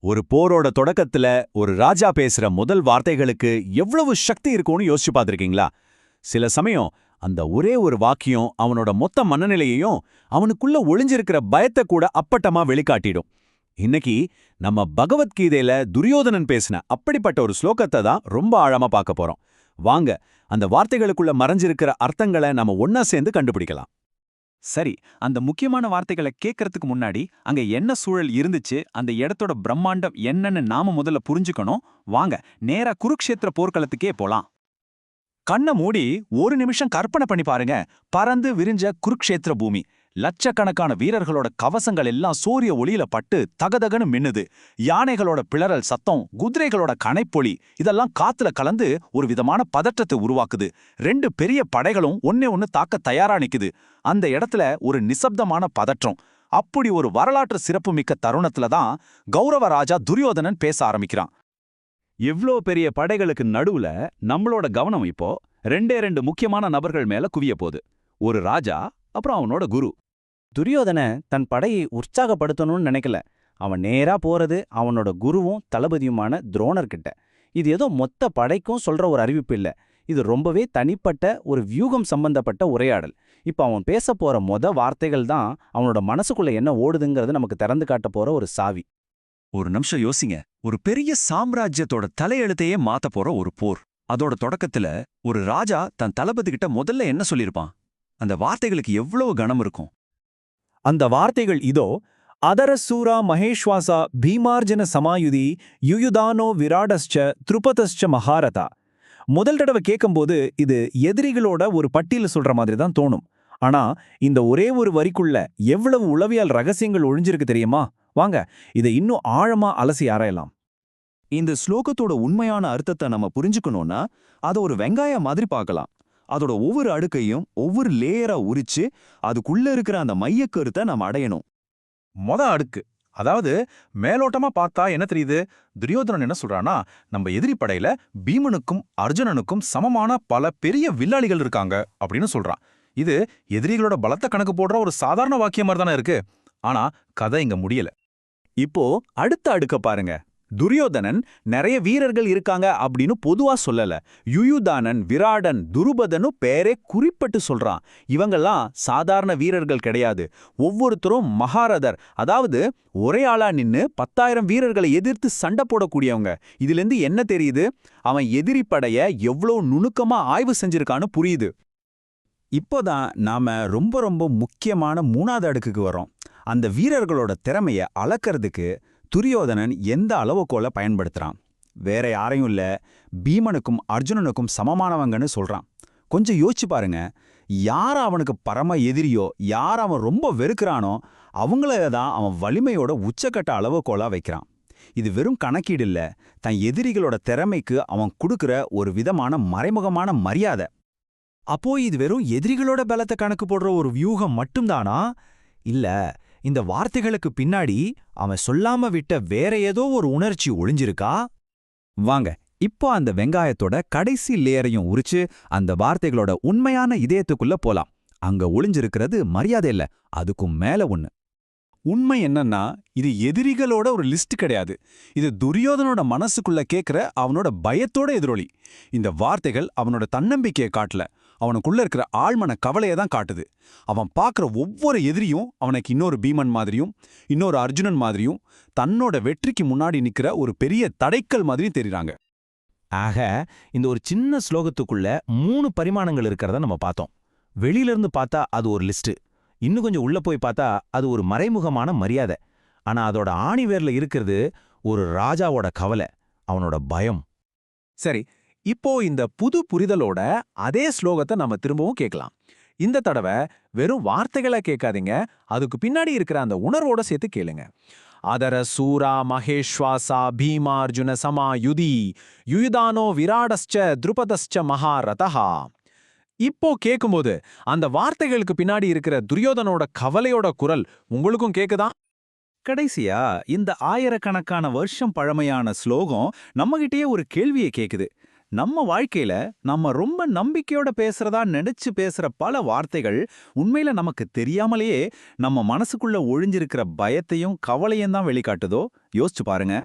ஒரு போரோட தொடக்கத்துல ஒரு ராஜா பேசுற முதல் வார்த்தைகளுக்கு எவ்வளவு சக்தி இருக்கும்னு யோசிச்சு பார்த்திருக்கீங்களா? சில சமயம் அந்த ஒரே ஒரு வாக்கியம் அவனோட மொத்த மனநிலையையும் அவனுக்குள்ள ஒளிஞ்சிருக்கிற பயத்தை கூட அப்பட்டமா வெளிக்காட்டிடும். இன்னைக்கு நம்ம பகவத்கீதையில துரியோதனன் பேசின அப்படிப்பட்ட ஒரு ஸ்லோகத்தை தான் ரொம்ப ஆழமா பார்க்க போறோம். வாங்க, அந்த வார்த்தைகளுக்குள்ள மறைஞ்சிருக்கிற அர்த்தங்களை நம்ம ஒன்னா சேர்ந்து கண்டுபிடிக்கலாம். சரி, அந்த முக்கியமான வார்த்தைகளை கேட்கறதுக்கு முன்னாடி அங்க என்ன சூழல் இருந்துச்சு, அந்த இடத்தோட பிரம்மாண்டம் என்னன்னு நாம முதல்ல புரிஞ்சுக்கணும். வாங்க நேரா குருக்ஷேத்திர போர்க்களத்துக்கே போலாம். கண்ண மூடி ஒரு நிமிஷம் கற்பனை பண்ணி பாருங்க. பறந்து விரிஞ்ச குருக்ஷேத்திர பூமி, லட்சக்கணக்கான வீரர்களோட கவசங்கள் எல்லாம் சூரிய ஒளியில பட்டு தகதகன்னு மின்னுது. யானைகளோட பிளறல் சத்தம், குதிரைகளோட கனைப்பொலி, இதெல்லாம் காத்துல கலந்து ஒரு விதமான பதற்றத்தை உருவாக்குது. ரெண்டு பெரிய படைகளும் ஒன்னே ஒன்னு தாக்க தயாரா நிக்குது. அந்த இடத்துல ஒரு நிசப்தமான பதற்றம். அப்படி ஒரு வரலாற்று சிறப்புமிக்க தருணத்துல தான் கௌரவ ராஜா துரியோதனன் பேச ஆரம்பிக்கிறான். இவ்ளோ பெரிய படைகளுக்கு நடுவுல நம்மளோட கவனம் இப்போ ரெண்டு முக்கியமான நபர்கள் மேல குவிய போகுது. ஒரு ராஜா, அப்புறம் அவனோட குரு. துரியோதன தன் படையை உற்சாகப்படுத்தணும்னு நினைக்கல. அவன் நேரா போறது அவனோட குருவும் தளபதியுமான துரோணர்கிட்ட. இது ஏதோ மொத்த படைக்கும் சொல்ற ஒரு அறிவிப்பு இல்ல. இது ரொம்பவே தனிப்பட்ட ஒரு வியூகம் சம்பந்தப்பட்ட உரையாடல். இப்ப அவன் பேச போற வார்த்தைகள் தான் அவனோட மனசுக்குள்ள என்ன ஓடுதுங்கிறது நமக்கு திறந்து காட்ட போற ஒரு சாவி. ஒரு நிமிஷம் யோசிங்க. ஒரு பெரிய சாம்ராஜ்யத்தோட தலையெழுத்தையே மாத்த போற ஒரு போர். அதோட தொடக்கத்துல ஒரு ராஜா தன் தளபதி கிட்ட முதல்ல என்ன சொல்லிருப்பான்? அந்த வார்த்தைகளுக்கு எவ்வளவு கனம் இருக்கும். அந்த வார்த்தைகள் இதோ: அதரசூரா மகேஷ்வாசா பீமார்ஜன சமாயுதி யுயுதானோ விராடஸ்ச த்ருபதஸ்ச மகாரதா. முதல் தடவை கேட்கும்போது இது எதிரிகளோட ஒரு பட்டியல சொல்ற மாதிரி தான் தோணும். ஆனா இந்த ஒரே ஒரு வரிக்குள்ள எவ்வளவு உளவியல் ரகசியங்கள் ஒழிஞ்சிருக்கு தெரியுமா? வாங்க, இதை இன்னும் ஆழமா அலசி ஆராயலாம். இந்த ஸ்லோகத்தோட உண்மையான அர்த்தத்தை நம்ம புரிஞ்சுக்கணும்னா அதை ஒரு வெங்காயம் மாதிரி பார்க்கலாம். அதோட ஒவ்வொரு அடுக்கையும் ஒவ்வொரு லேயரா உரிச்சு அதுக்குள்ள இருக்கிற அந்த மையக்கருத்தை நம்ம அடையணும். அடுக்கு, அதாவது மேலோட்டமா பார்த்தா என்ன தெரியுது? துரியோதனன் என்ன சொல்றானா, நம்ம எதிரி படையில பீமனுக்கும் அர்ஜுனனுக்கும் சமமான பல பெரிய வில்லாளிகள் இருக்காங்க அப்படின்னு சொல்றான். இது எதிரிகளோட பலத்தை கணக்கு போடுற ஒரு சாதாரண வாக்கியம் மாதிரி தானே இருக்கு. ஆனா கதை இங்க முடியல. இப்போ அடுத்த அடுக்க பாருங்க. துரியோதனன் நிறைய வீரர்கள் இருக்காங்க அப்படின்னு பொதுவா சொல்லல. யுயுதானன், விராடன், துருபதனு பேரே குறிப்பிட்டு சொல்றான். இவங்கெல்லாம் சாதாரண வீரர்கள் கிடையாது. ஒவ்வொருத்தரும் மகாரதர், அதாவது ஒரே ஆளா நின்னு 10,000 வீரர்களை எதிர்த்து சண்டை போடக்கூடியவங்க. இதுல இருந்து என்ன தெரியுது? அவன் எதிரி படைய எவ்வளோ நுணுக்கமா ஆய்வு செஞ்சிருக்கான்னு புரியுது. இப்போதான் நாம ரொம்ப முக்கியமான 3வது அடுக்குக்கு வரோம். அந்த வீரர்களோட திறமைய அளக்கிறதுக்கு துரியோதனன் எந்த அளவுகோலை பயன்படுத்துறான்? வேற யாரையும் இல்ல, பீமனுக்கும் அர்ஜுனனுக்கும் சமமானவங்கன்னு சொல்றான். கொஞ்சம் யோசிச்சு பாருங்க. யார் அவனுக்கு பரம எதிரியோ, யார் அவன் ரொம்ப வெறுக்கிறானோ அவங்கள தான் அவன் வலிமையோட உச்சக்கட்ட அளவுகோலா வைக்கிறான். இது வெறும் கணக்கீடு இல்ல, தன் எதிரிகளோட திறமைக்கு அவன் கொடுக்கிற ஒரு விதமான மறைமுகமான மரியாதை. அப்போ இது வெறும் எதிரிகளோட பலத்தை கணக்கு போடுற ஒரு வியூகம் மட்டும்தானா? இல்ல, இந்த வார்த்தைகளுக்கு பின்னாடி அவன் சொல்லாம விட்ட வேற ஏதோ ஒரு உணர்ச்சி ஒளிஞ்சிருக்கா? வாங்க, இப்போ அந்த வெங்காயத்தோட கடைசி லேயரையும் உரிச்சு அந்த வார்த்தைகளோட உண்மையான இதயத்துக்குள்ள போலாம். அங்க ஒளிஞ்சிருக்கிறது மரியாதை இல்ல, அதுக்கும் மேல ஒண்ணு. உண்மை என்னன்னா, இது எதிரிகளோட ஒரு லிஸ்ட் கிடையாது. இது துரியோதனோட மனசுக்குள்ள கேட்கிற அவனோட பயத்தோட எதிரொலி. இந்த வார்த்தைகள் அவனோட தன்னம்பிக்கையை காட்டல, அவனுக்குள்ள இருக்கிற ஆழ்மன கவலையை தான் காட்டுது. அவன் பார்க்குற ஒவ்வொரு எதிரியும் அவனுக்கு இன்னொரு பீமன் மாதிரியும் இன்னொரு அர்ஜுனன் மாதிரியும் தன்னோட வெற்றிக்கு முன்னாடி நிக்கிற ஒரு பெரிய தடைக்கல் மாதிரியும் தெரியுறாங்க. ஆக, இந்த ஒரு சின்ன ஸ்லோகத்துக்குள்ள 3 பரிமாணங்கள் இருக்கிறத நம்ம பார்த்தோம். வெளியிலிருந்து பார்த்தா அது ஒரு லிஸ்ட், இன்னும் கொஞ்சம் உள்ள போய் பார்த்தா அது ஒரு மறைமுகமான மரியாதை. ஆனா அதோட ஆணிவேர்ல இருக்கிறது ஒரு ராஜாவோட கவலை, அவனோட பயம். சரி, இப்போ இந்த புது புரிதலோட அதே ஸ்லோகத்தை நம்ம திரும்பவும் கேட்கலாம். இந்த தடவை வெறும் வார்த்தைகளை கேட்காதீங்க, அதுக்கு பின்னாடி இருக்கிற அந்த உணர்வோட சேர்த்து கேளுங்க. அதர சூரா மகேஷ்வாசா பீமார்ஜுன சமாயுதி யுயுதானோ விராடஸ்ச த்ருபதஸ்ச மகாரதஹா. இப்போ கேட்கும்போது அந்த வார்த்தைகளுக்கு பின்னாடி இருக்கிற துரியோதனோட கவலையோட குரல் உங்களுக்கும் கேக்குதா? கடைசியா இந்த ஆயிரக்கணக்கான வருஷம் பழமையான ஸ்லோகம் நம்மகிட்டயே ஒரு கேள்வியை கேக்குது. நம்ம வாழ்க்கையில நம்ம ரொம்ப நம்பிக்கையோட பேசுறதா நினைச்சு பேசுற பல வார்த்தைகள் உண்மையில நமக்கு தெரியாமலேயே நம்ம மனசுக்குள்ள ஒழிஞ்சிருக்கிற பயத்தையும் கவலையும் தான் வெளிக்காட்டுதோ யோசிச்சு பாருங்க.